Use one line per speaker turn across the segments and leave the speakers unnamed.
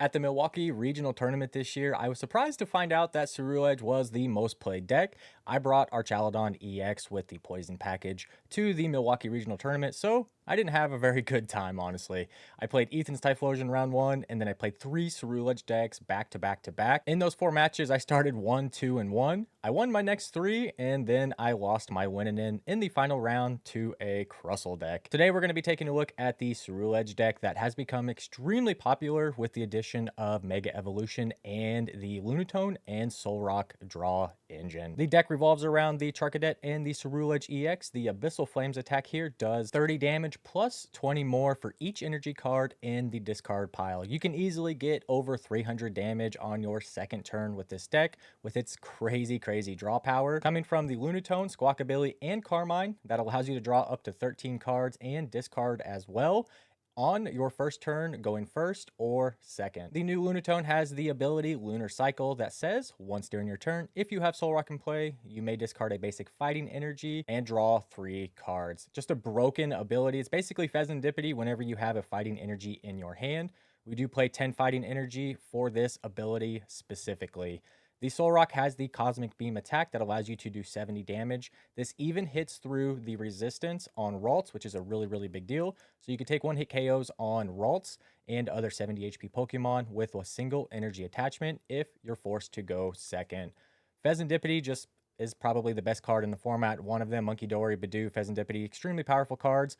At the Milwaukee Regional Tournament this year, I was surprised to find out that Ceruledge was the most played deck. I brought our Chaladon EX with the Poison package to the Milwaukee Regional Tournament, so I didn't have a very good time, honestly. I played Ethan's Typhlosion round one, and then I played three Ceruledge decks back to back to back. In those four matches, I started 1, 2, and 1. I won my next three, and then I lost my win in the final round to a Crustle deck. Today, we're going to be taking a look at the Ceruledge deck that has become extremely popular with the addition of Mega Evolution and the Lunatone and Solrock draw engine. The deck revolves around the Charcadet and the Ceruledge EX. The Abyssal Flames attack here does 30 damage plus 20 more for each energy card in the discard pile. You can easily get over 300 damage on your second turn with this deck with its crazy draw power. Coming from the Lunatone, Squawkabilly, and Carmine, that allows you to draw up to 13 cards and discard as well on your first turn, going first or second. The new Lunatone has the ability Lunar Cycle that says, once during your turn, if you have Solrock in play, you may discard a basic fighting energy and draw 3 cards. Just a broken ability. It's basically Pheasantipity whenever you have a fighting energy in your hand. We do play 10 fighting energy for this ability specifically. The Solrock has the Cosmic Beam attack that allows you to do 70 damage. This even hits through the resistance on Ralts, which is a really big deal. So you can take one-hit KOs on Ralts and other 70 HP Pokemon with a single energy attachment if you're forced to go second. Pheasantipity just is probably the best card in the format. One of them, Monkey Dory, Bidoof, Pheasantipity, extremely powerful cards.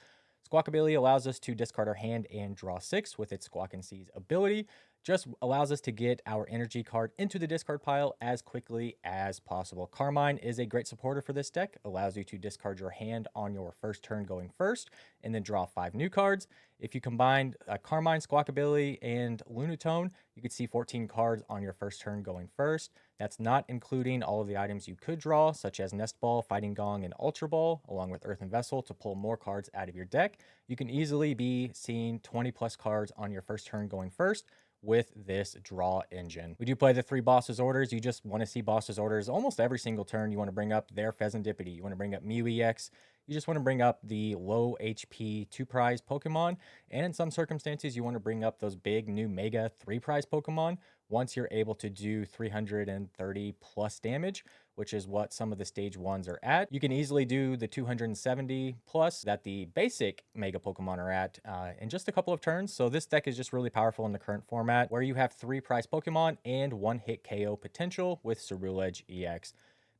Squawkabilly allows us to discard our hand and draw 6 with its Squawk and Seize ability. Just allows us to get our energy card into the discard pile as quickly as possible. Carmine is a great supporter for this deck. Allows you to discard your hand on your first turn going first and then draw 5 new cards. If you combine Carmine, Squawkabilly, and Lunatone, you could see 14 cards on your first turn going first. That's not including all of the items you could draw, such as Nest Ball, Fighting Gong, and Ultra Ball, along with Earthen Vessel to pull more cards out of your deck. You can easily be seeing 20 plus cards on your first turn going first with this draw engine. We do play the 3 bosses orders. You just want to see bosses orders almost every single turn. You want to bring up their Pheasantipity. You want to bring up Mew EX. You just want to bring up the low HP 2 prize Pokemon. And in some circumstances, you want to bring up those big new Mega 3 prize Pokemon once you're able to do 330 plus damage, which is what some of the stage 1s are at. You can easily do the 270 plus that the basic Mega Pokemon are at in just a couple of turns. So this deck is just really powerful in the current format where you have 3 prize Pokemon and 1-hit KO potential with Ceruledge EX.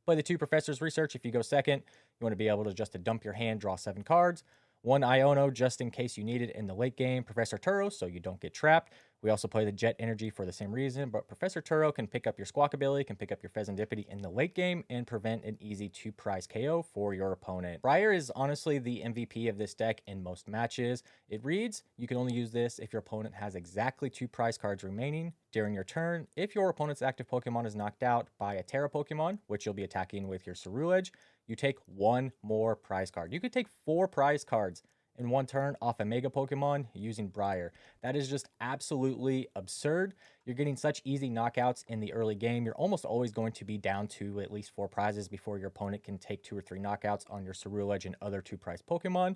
Play the 2 Professor's Research if you go second. You want to be able to just dump your hand, draw 7 cards. 1 Iono just in case you need it in the late game. Professor Turo so you don't get trapped. We also play the Jet Energy for the same reason, but Professor Turo can pick up your Squawkabilly, can pick up your Pheasantipity in the late game and prevent an easy 2 prize KO for your opponent. Briar is honestly the MVP of this deck in most matches. It reads, you can only use this if your opponent has exactly 2 prize cards remaining during your turn. If your opponent's active Pokemon is knocked out by a Terra Pokemon, which you'll be attacking with your Ceruledge, you take 1 more prize card. You could take 4 prize cards in one turn off a Mega Pokemon using Briar. That is just absolutely absurd. You're getting such easy knockouts in the early game. You're almost always going to be down to at least 4 prizes before your opponent can take 2 or 3 knockouts on your Ceruledge and other 2 prize Pokemon.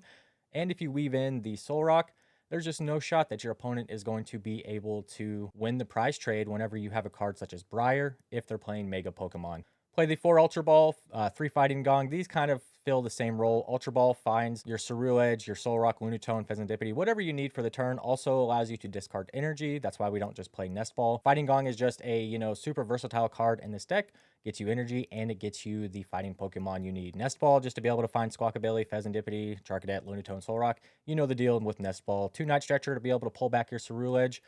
And if you weave in the Solrock, there's just no shot that your opponent is going to be able to win the prize trade whenever you have a card such as Briar if they're playing Mega Pokemon. Play the 4 Ultra Ball, 3 Fighting Gong. These kind of fill the same role. Ultra Ball finds your Ceruledge, your Solrock, Lunatone, Pheasantipity, whatever you need for the turn. Also allows you to discard energy. That's why we don't just play Nest Ball. Fighting Gong is just a, super versatile card in this deck. Gets you energy and it gets you the fighting Pokemon you need. Nest Ball just to be able to find Squawkabilly, Pheasantipity, Charcadet, Lunatone, Solrock. You know the deal with Nest Ball. 2 Night Stretcher to be able to pull back your Ceruledge.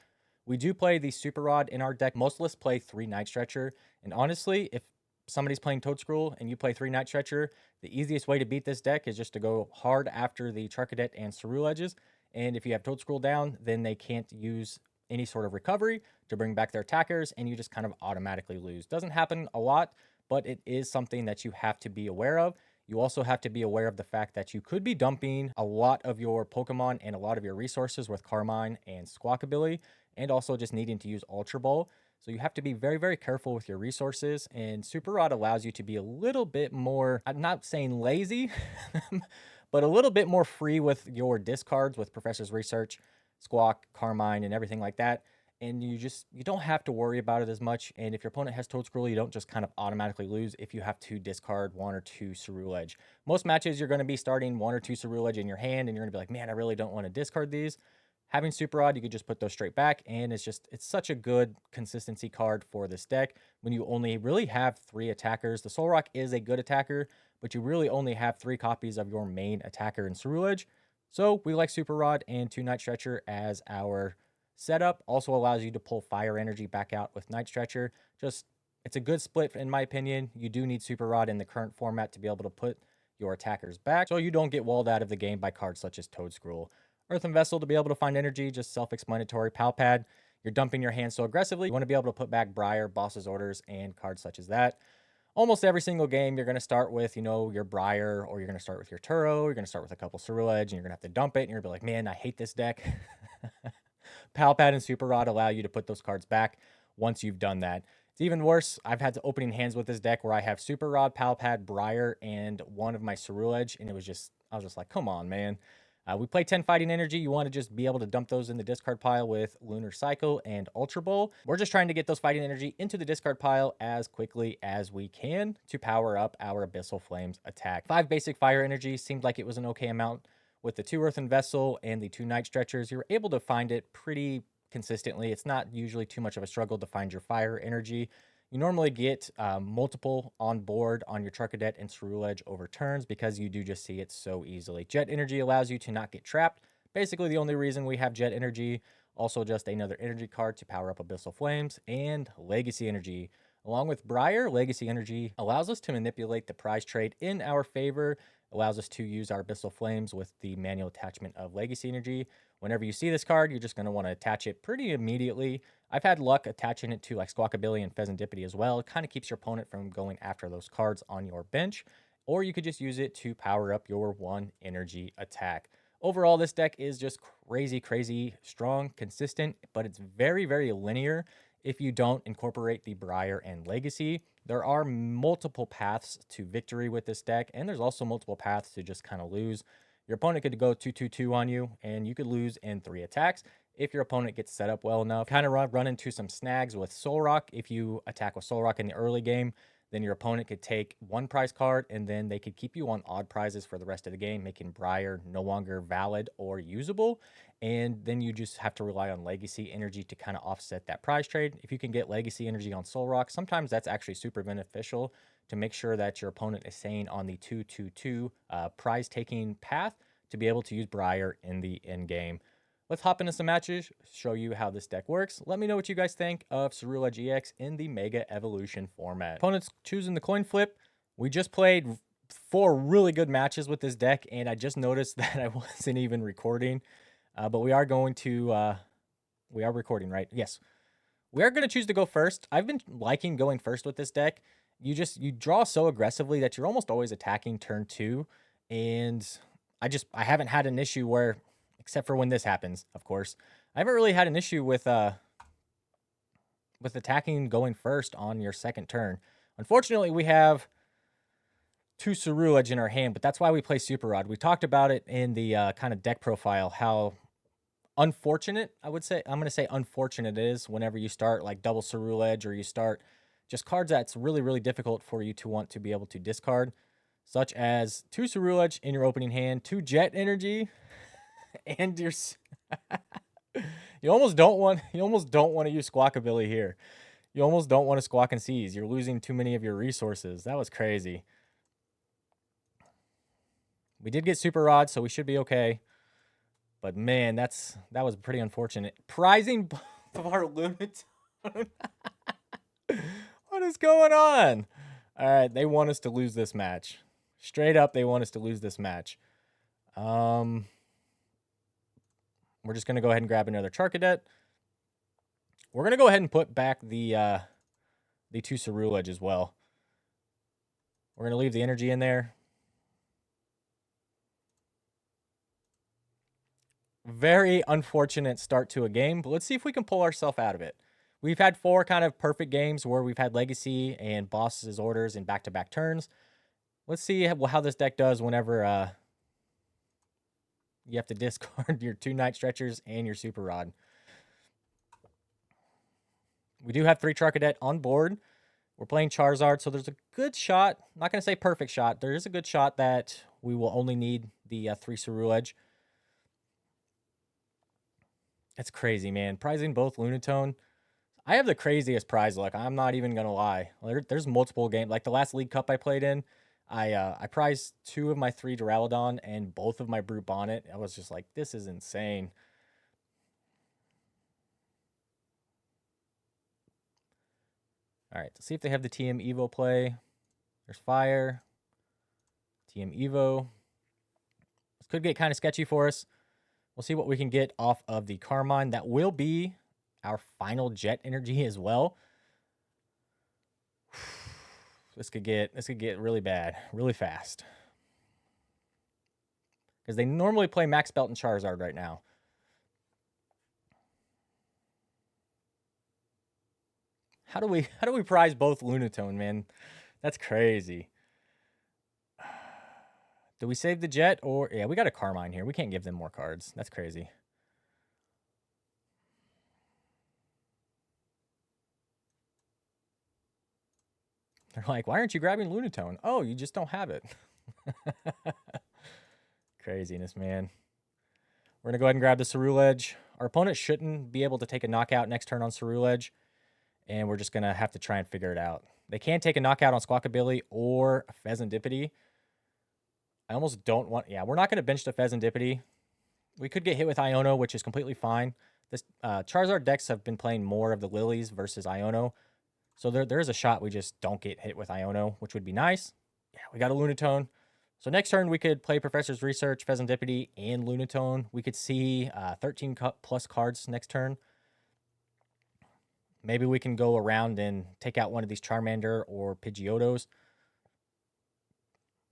We do play the Super Rod in our deck. Most lists play 3 Night Stretcher. And honestly, if somebody's playing Toedscruel and you play 3 Night Stretcher, the easiest way to beat this deck is just to go hard after the Charcadet and Ceruledges. And if you have Toedscruel down, then they can't use any sort of recovery to bring back their attackers, and you just kind of automatically lose. Doesn't happen a lot, but it is something that you have to be aware of. You also have to be aware of the fact that you could be dumping a lot of your Pokemon and a lot of your resources with Carmine and Squawkabilly, and also just needing to use Ultra Ball. So you have to be very careful with your resources, and Super Rod allows you to be a little bit more, I'm not saying lazy, but a little bit more free with your discards with Professor's Research, Squawk, Carmine, and everything like that. and you don't have to worry about it as much. And if your opponent has Toad Scroll, you don't just kind of automatically lose if you have to discard 1 or 2 Ceruledge. Most matches you're going to be starting 1 or 2 Ceruledge in your hand, and you're going to be like, man, I really don't want to discard these. Having Super Rod, you could just put those straight back, and it's such a good consistency card for this deck when you only really have 3 attackers. The Solrock is a good attacker, but you really only have 3 copies of your main attacker in Ceruledge. So we like Super Rod and 2 Night Stretcher as our setup. Also allows you to pull Fire Energy back out with Night Stretcher. It's a good split in my opinion. You do need Super Rod in the current format to be able to put your attackers back, so you don't get walled out of the game by cards such as Toad Scroll. Earthen Vessel to be able to find energy, just self-explanatory. Pal Pad, you're dumping your hand so aggressively, you want to be able to put back Briar, Boss's Orders, and cards such as that. Almost every single game, you're going to start with, your Briar, or you're going to start with your Turo, you're going to start with a couple Ceruledge, and you're going to have to dump it, and you're going to be like, man, I hate this deck. Pal Pad and Super Rod allow you to put those cards back once you've done that. It's even worse. I've had to opening hands with this deck where I have Super Rod, Pal Pad, Briar, and one of my Ceruledge, and I was just like, come on, man. We play 10 Fighting Energy. You want to just be able to dump those in the discard pile with Lunar Cycle and Ultra Bowl. We're just trying to get those Fighting Energy into the discard pile as quickly as we can to power up our Abyssal Flames attack. 5 basic Fire Energy seemed like it was an okay amount. With the 2 Earthen Vessel and the 2 Night Stretchers, you're able to find it pretty consistently. It's not usually too much of a struggle to find your Fire Energy. You normally get multiple on board on your Charcadet and Ceruledge over turns because you do just see it so easily. Jet Energy allows you to not get trapped. Basically, the only reason we have Jet Energy, also just another energy card to power up Abyssal Flames, and Legacy Energy. Along with Briar, Legacy Energy allows us to manipulate the prize trade in our favor, allows us to use our Abyssal Flames with the manual attachment of Legacy Energy. Whenever you see this card, you're just going to want to attach it pretty immediately. I've had luck attaching it to like Squawkabilly and Pheasantipity as well. It kind of keeps your opponent from going after those cards on your bench. Or you could just use it to power up your 1 energy attack. Overall, this deck is just crazy, crazy strong, consistent, but it's very, very linear if you don't incorporate the Briar and Legacy. There are multiple paths to victory with this deck, and there's also multiple paths to just kind of lose. Your opponent could go 2-2-2 on you, and you could lose in 3 attacks if your opponent gets set up well enough. Kind of run into some snags with Solrock. If you attack with Solrock in the early game, then your opponent could take 1 prize card, and then they could keep you on odd prizes for the rest of the game, making Briar no longer valid or usable. And then you just have to rely on Legacy Energy to kind of offset that prize trade. If you can get Legacy Energy on Solrock, sometimes that's actually super beneficial to make sure that your opponent is staying on the 2-2-2 prize-taking path to be able to use Briar in the end game. Let's hop into some matches, show you how this deck works. Let me know what you guys think of Ceruledge EX in the Mega Evolution format. Opponents choosing the coin flip. We just played 4 really good matches with this deck, and I just noticed that I wasn't even recording. But we are going to, we are recording, right? Yes. We are going to choose to go first. I've been liking going first with this deck. You draw so aggressively that you're almost always attacking turn 2. And I haven't had an issue where, except for when this happens, of course, I haven't really had an issue with attacking going first on your second turn. Unfortunately, we have 2 Ceruledge in our hand, but that's why we play Super Rod. We talked about it in the kind of deck profile, how unfortunate, I'm going to say unfortunate it is whenever you start like double Ceruledge, or you start just cards that's really, really difficult for you to want to be able to discard, such as 2 Ceruledge in your opening hand, 2 Jet Energy, and your you almost don't want to use Squawkabilly here. You almost don't want to Squawk and Seize. You're losing too many of your resources. That was crazy. We did get Super Rod, so we should be okay. But man, that was pretty unfortunate. Prizing both of our Lunatone. What is going on? All right, they want us to lose this match. Straight up, they want us to lose this match. We're just going to go ahead and grab another Charcadet. We're going to go ahead and put back the 2 Ceruledge as well. We're going to leave the energy in there. Very unfortunate start to a game, but let's see if we can pull ourselves out of it. We've had 4 kind of perfect games where we've had Legacy and Boss's Orders in back-to-back turns. Let's see how this deck does whenever you have to discard your 2 Night Stretchers and your Super Rod. We do have 3 Charcadet on board. We're playing Charizard, so there's a good shot. I'm not going to say perfect shot. There is a good shot that we will only need the 3 Ceruledge. That's crazy, man. Prizing both Lunatone. I have the craziest prize luck. I'm not even going to lie. There's multiple games. Like the last League Cup I played in, I prized 2 of my 3 Duraludon and both of my Brute Bonnet. I was just like, this is insane. All right, let's see if they have the TM Evo play. There's Fire. TM Evo. This could get kind of sketchy for us. We'll see what we can get off of the Carmine. That will be our final Jet Energy as well. This could get really bad, really fast. Because they normally play Max Belt and Charizard right now. How do we prize both Lunatone, man? That's crazy. Do we save the Jet or yeah, we got a Carmine here. We can't give them more cards. That's crazy. They're like, why aren't you grabbing Lunatone? Oh, you just don't have it. Craziness, man. We're going to go ahead and grab the Ceruledge. Our opponent shouldn't be able to take a knockout next turn on Ceruledge, and we're just going to have to try and figure it out. They can take a knockout on Squawkabilly or Pheasantipity. I almost don't want... Yeah, we're not going to bench the Pheasantipity. We could get hit with Iono, which is completely fine. This Charizard decks have been playing more of the Lilies versus Iono. So there is a shot we just don't get hit with Iono, which would be nice. Yeah, we got a Lunatone. So next turn, we could play Professor's Research, Pheasantipity, and Lunatone. We could see 13 plus cards next turn. Maybe we can go around and take out one of these Charmander or Pidgeotos.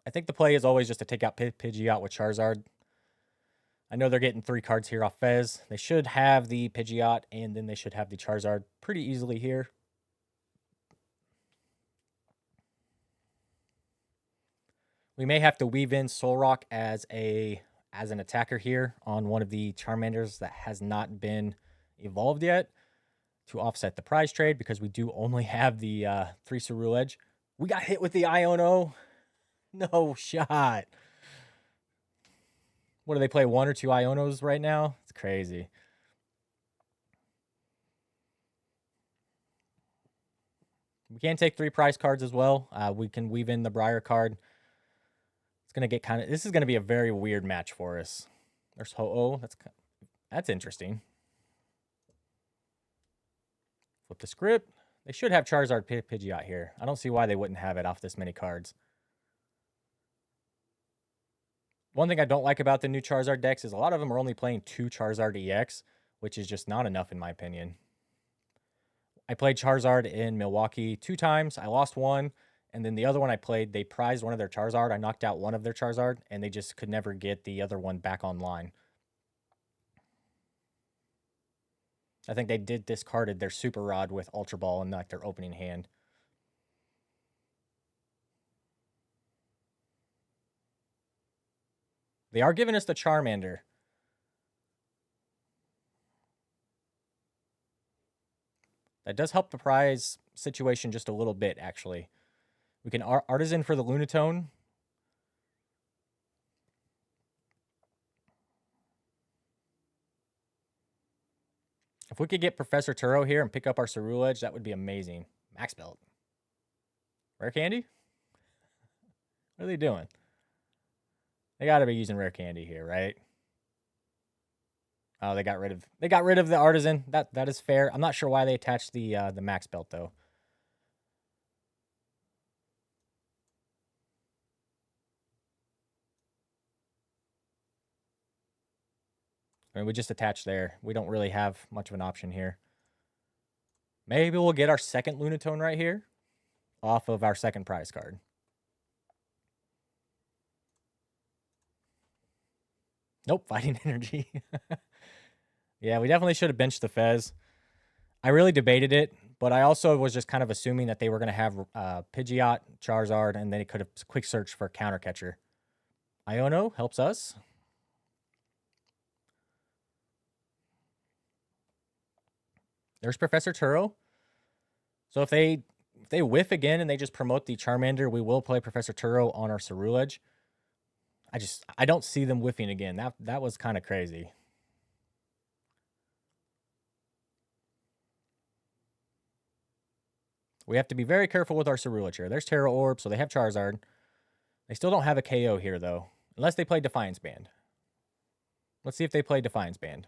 I think the play is always just to take out Pidgeot with Charizard. I know they're getting 3 cards here off Fez. They should have the Pidgeot, and then they should have the Charizard pretty easily here. We may have to weave in Solrock as an attacker here on one of the Charmanders that has not been evolved yet to offset the prize trade because we do only have the 3 Ceruledge. We got hit with the Iono. No shot. What do they play? 1 or 2 Ionos right now? It's crazy. We can take 3 prize cards as well. We can weave in the Briar card. Gonna get kind of... This is gonna be a very weird match for us. There's Ho-Oh. That's interesting. Flip the script. They should have Charizard Pidgeot here. I don't see why they wouldn't have it off this many cards. One thing I don't like about the new Charizard decks is a lot of them are only playing 2 Charizard EX, which is just not enough in my opinion. I played Charizard in Milwaukee 2 times. I lost 1. And then the other one I played, they prized one of their Charizard. I knocked out one of their Charizard, and they just could never get the other one back online. I think they discarded their Super Rod with Ultra Ball in like their opening hand. They are giving us the Charmander. That does help the prize situation just a little bit, actually. We can Artisan for the Lunatone. If we could get Professor Turo here and pick up our Ceruledge, that would be amazing. Max Belt. Rare Candy? What are they doing? They got to be using Rare Candy here, right? Oh, they got rid of the Artisan. That is fair. I'm not sure why they attached the Max Belt though. I mean, we just attached there. We don't really have much of an option here. Maybe we'll get our second Lunatone right here off of our second prize card. Nope, Fighting Energy. Yeah, we definitely should have benched the Fez. I really debated it, but I also was just kind of assuming that they were going to have Pidgeot, Charizard, and then it could have quick search for Counter Catcher. Iono helps us. There's Professor Turo. So if they whiff again and they just promote the Charmander, we will play Professor Turo on our Ceruledge. I don't see them whiffing again. That was kind of crazy. We have to be very careful with our Ceruledge here. There's Terra Orb, so they have Charizard. They still don't have a KO here, though. Unless they play Defiance Band. Let's see if they play Defiance Band.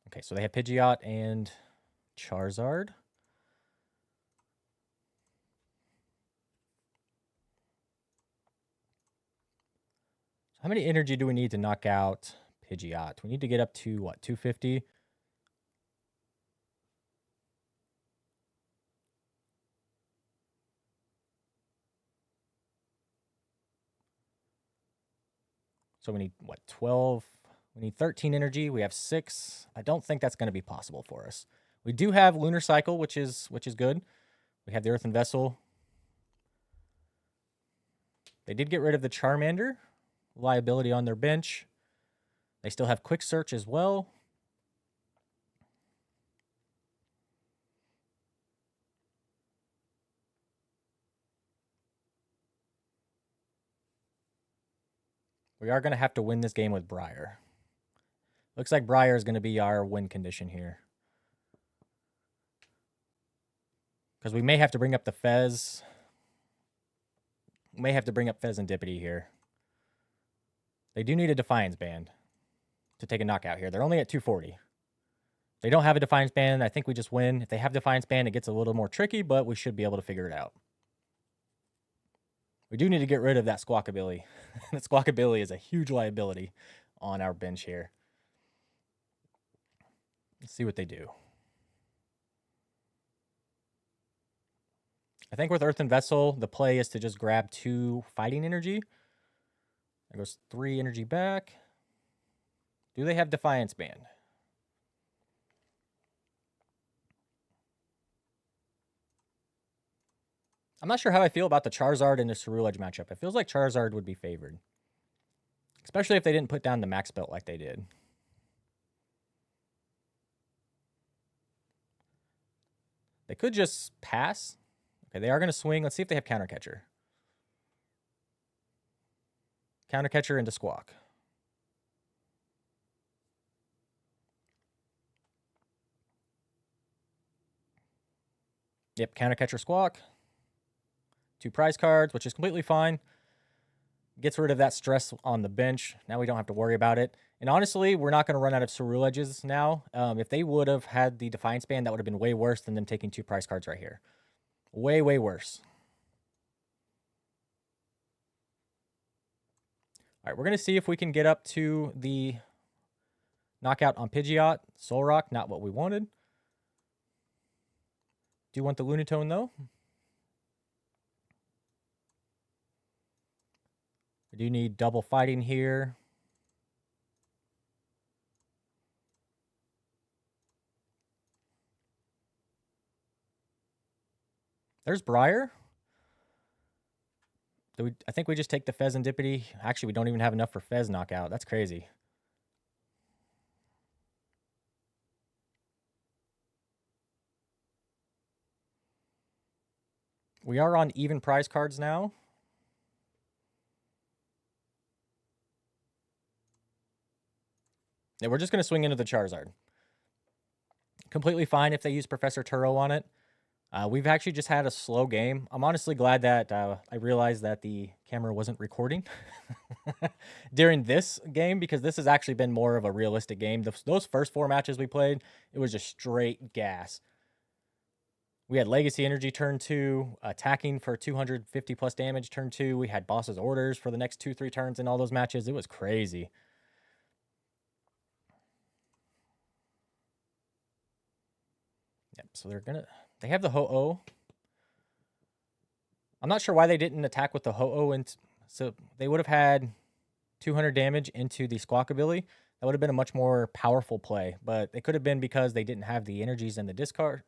Okay, so they have Pidgeot and Charizard. How many energy do we need to knock out Pidgeot? We need to get up to, what, 250? So we need, what, 12? We need 13 energy. We have 6. I don't think that's going to be possible for us. We do have Lunar Cycle, which is good. We have the Earthen Vessel. They did get rid of the Charmander liability on their bench. They still have Quick Search as well. We are going to have to win this game with Briar. Looks like Briar is going to be our win condition here. Because we may have to bring up the Fez. We may have to bring up Fez and Dippity here. They do need a Defiance Band to take a knockout here. They're only at 240. They don't have a Defiance Band. I think we just win. If they have Defiance Band, it gets a little more tricky, but we should be able to figure it out. We do need to get rid of that Squawkabilly. That Squawkabilly is a huge liability on our bench here. Let's see what they do. I think with Earthen Vessel, the play is to just grab 2 fighting energy. There goes 3 energy back. Do they have Defiance Band? I'm not sure how I feel about the Charizard and the Ceruledge matchup. It feels like Charizard would be favored. Especially if they didn't put down the max belt like they did. They could just pass. Okay, they are going to swing. Let's see if they have Counter Catcher. Counter Catcher into Squawk. Yep, Counter Catcher Squawk. 2 prize cards, which is completely fine. Gets rid of that stress on the bench. Now we don't have to worry about it. And honestly, we're not going to run out of Ceruledges now. If they would have had the Defiance Band, that would have been way worse than them taking 2 prize cards right here. Way, way worse. All right, we're going to see if we can get up to the knockout on Pidgeot. Solrock, not what we wanted. Do want the Lunatone, though. We do need double fighting here. There's Briar. I think we just take the Fez and Dippity. Actually, we don't even have enough for Fez knockout. That's crazy. We are on even prize cards now. Yeah, we're just going to swing into the Charizard. Completely fine if they use Professor Turo on it. We've actually just had a slow game. I'm honestly glad that I realized that the camera wasn't recording during this game, because this has actually been more of a realistic game. Those first 4 matches we played, it was just straight gas. We had Legacy Energy turn 2, attacking for 250 plus damage turn 2. We had Boss's Orders for the next 2-3 turns in all those matches. It was crazy. Yep, so they have the Ho-Oh. I'm not sure why they didn't attack with the Ho-Oh, and so they would have had 200 damage into the Squawk ability. That would have been a much more powerful play, but it could have been because they didn't have the energies in the discard.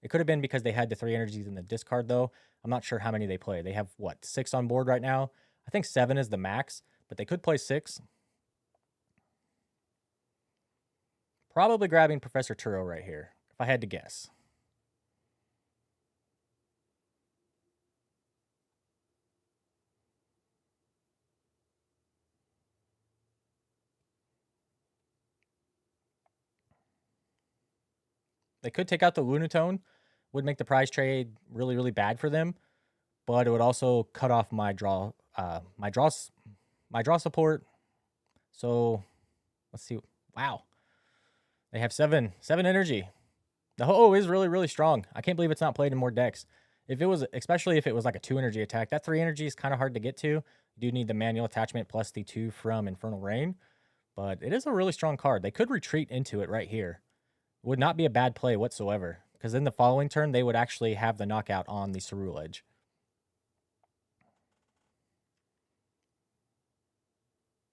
It could have been because they had the 3 energies in the discard, though. I'm not sure how many they play. They have, what, 6 on board right now? I think 7 is the max, but they could play 6. Probably grabbing Professor Turo right here, if I had to guess. They could take out the Lunatone, would make the prize trade really, really bad for them, but it would also cut off my draw support. So let's see. Wow. They have 7 energy. The Ho-Oh is really, really strong. I can't believe it's not played in more decks. If it was, especially if it was like a 2 energy attack, that 3 energy is kind of hard to get to. You do need the manual attachment plus the 2 from Infernal Rain, but it is a really strong card. They could retreat into it right here. It would not be a bad play whatsoever, because in the following turn, they would actually have the knockout on the Ceruledge.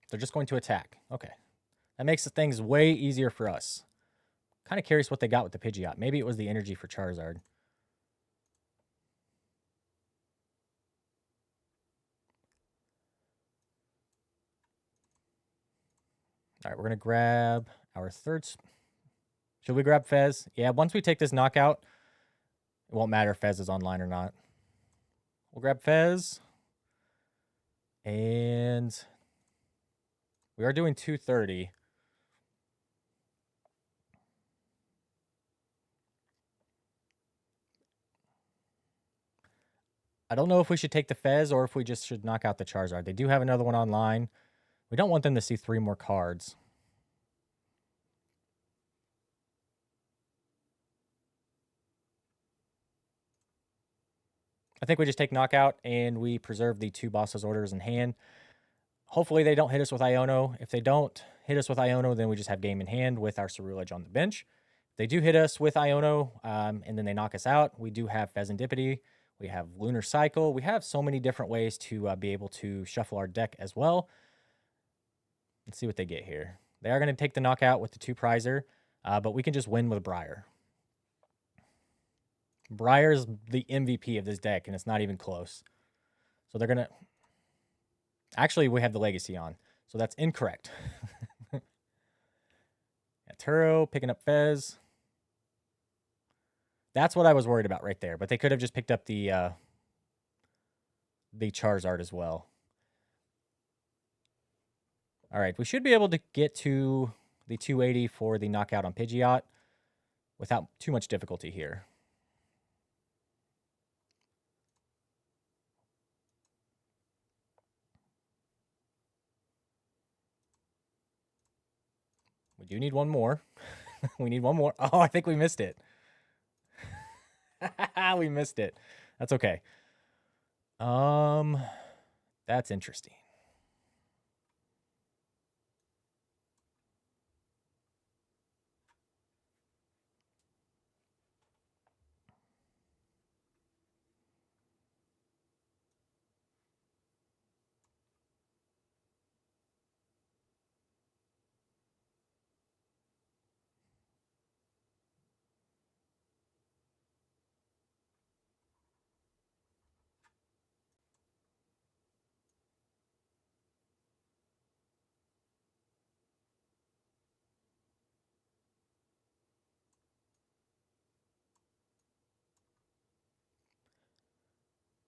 They're just going to attack. Okay. That makes things way easier for us. Kind of curious what they got with the Pidgeot. Maybe it was the energy for Charizard. All right, we're going to grab our third. Should we grab Fez? Yeah, once we take this knockout, it won't matter if Fez is online or not. We'll grab Fez. And we are doing 230. I don't know if we should take the Fez or if we just should knock out the Charizard. They do have another one online. We don't want them to see 3 more cards. I think we just take knockout and we preserve the 2 Boss's orders in hand. Hopefully they don't hit us with Iono. If they don't hit us with Iono, then we just have game in hand with our Ceruledge on the bench. If they do hit us with Iono and then they knock us out, we do have Pheasantipity. We have Lunar Cycle. We have so many different ways to be able to shuffle our deck as well. Let's see what they get here. They are going to take the knockout with the 2 Prizer, but we can just win with Briar. Briar's the MVP of this deck, and it's not even close. So they're going to... Actually, we have the Legacy on, so that's incorrect. Turo picking up Fez. That's what I was worried about right there, but they could have just picked up the Charizard as well. All right, we should be able to get to the 280 for the knockout on Pidgeot without too much difficulty here. We do need one more. We need one more. Oh, I think we missed it. We missed it. That's okay. That's interesting.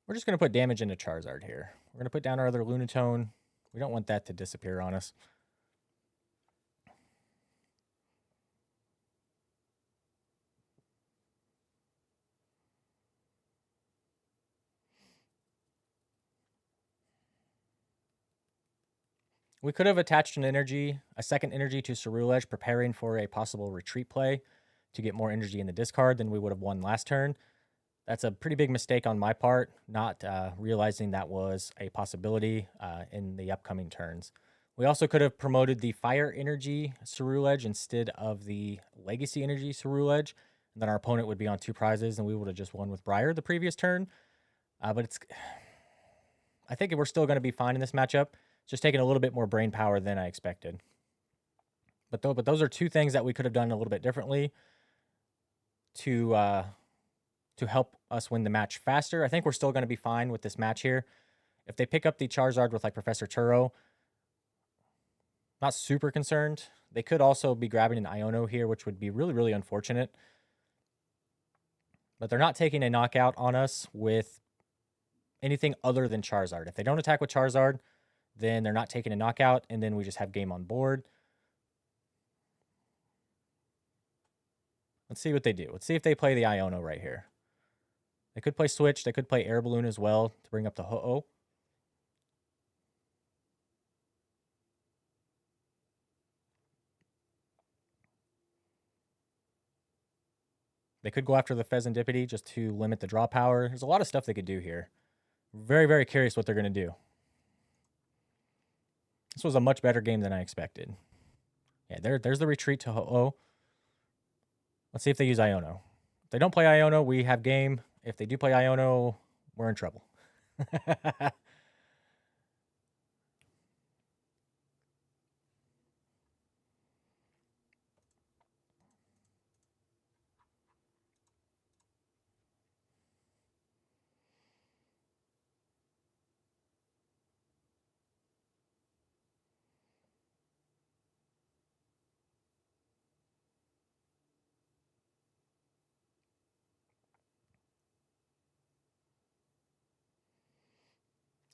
We're just going to put damage into Charizard here. We're going to put down our other Lunatone. We don't want that to disappear on us. We could have attached a second energy to Ceruledge, preparing for a possible retreat play to get more energy in the discard than we would have won last turn. That's a pretty big mistake on my part, not realizing that was a possibility in the upcoming turns. We also could have promoted the Fire Energy Ceruledge instead of the Legacy Energy Ceruledge, and then our opponent would be on 2 prizes, and we would have just won with Briar the previous turn. But I think we're still going to be fine in this matchup. Just taking a little bit more brain power than I expected. But those are two things that we could have done a little bit differently to help us win the match faster. I think we're still going to be fine with this match here. If they pick up the Charizard with like Professor Turo, not super concerned. They could also be grabbing an Iono here, which would be really, really unfortunate. But they're not taking a knockout on us with anything other than Charizard. If they don't attack with Charizard, then they're not taking a knockout, and then we just have game on board. Let's see what they do. Let's see if they play the Iono right here. They could play Switch. They could play Air Balloon as well to bring up the Ho-Oh. They could go after the Fezandipity just to limit the draw power. There's a lot of stuff they could do here. Very, very curious what they're going to do. This was a much better game than I expected. Yeah, there's the retreat to Ho-Oh. Let's see if they use Iono. If they don't play Iono, we have game. If they do play Iono, we're in trouble.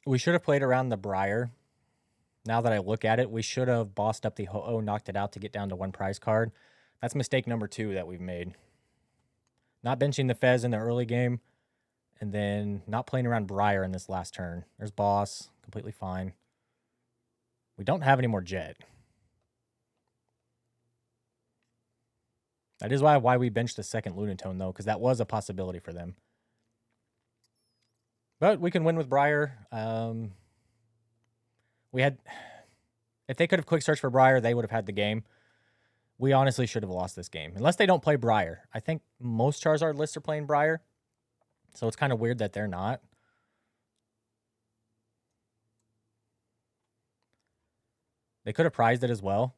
We should have played around the Briar. Now that I look at it, we should have bossed up the Ho-Oh, knocked it out to get down to one prize card. That's mistake number 2 that we've made. Not benching the Fez in the early game, and then not playing around Briar in this last turn. There's boss, completely fine. We don't have any more Jet. That is why we benched the second Lunatone, though, because that was a possibility for them. But we can win with Briar. If they could have quick search for Briar, they would have had the game. We honestly should have lost this game. Unless they don't play Briar. I think most Charizard lists are playing Briar. So it's kind of weird that they're not. They could have prized it as well.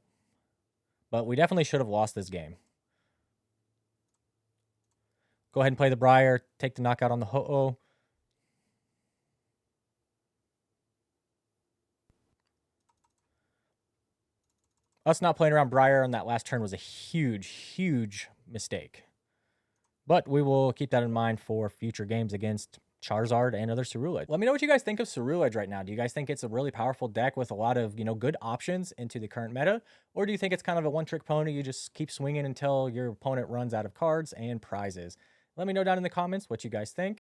But we definitely should have lost this game. Go ahead and play the Briar. Take the knockout on the Ho-Oh. Us not playing around Briar on that last turn was a huge, huge mistake. But we will keep that in mind for future games against Charizard and other Ceruledge. Let me know what you guys think of Ceruledge right now. Do you guys think it's a really powerful deck with a lot of, good options into the current meta? Or do you think it's kind of a one-trick pony? You just keep swinging until your opponent runs out of cards and prizes? Let me know down in the comments what you guys think.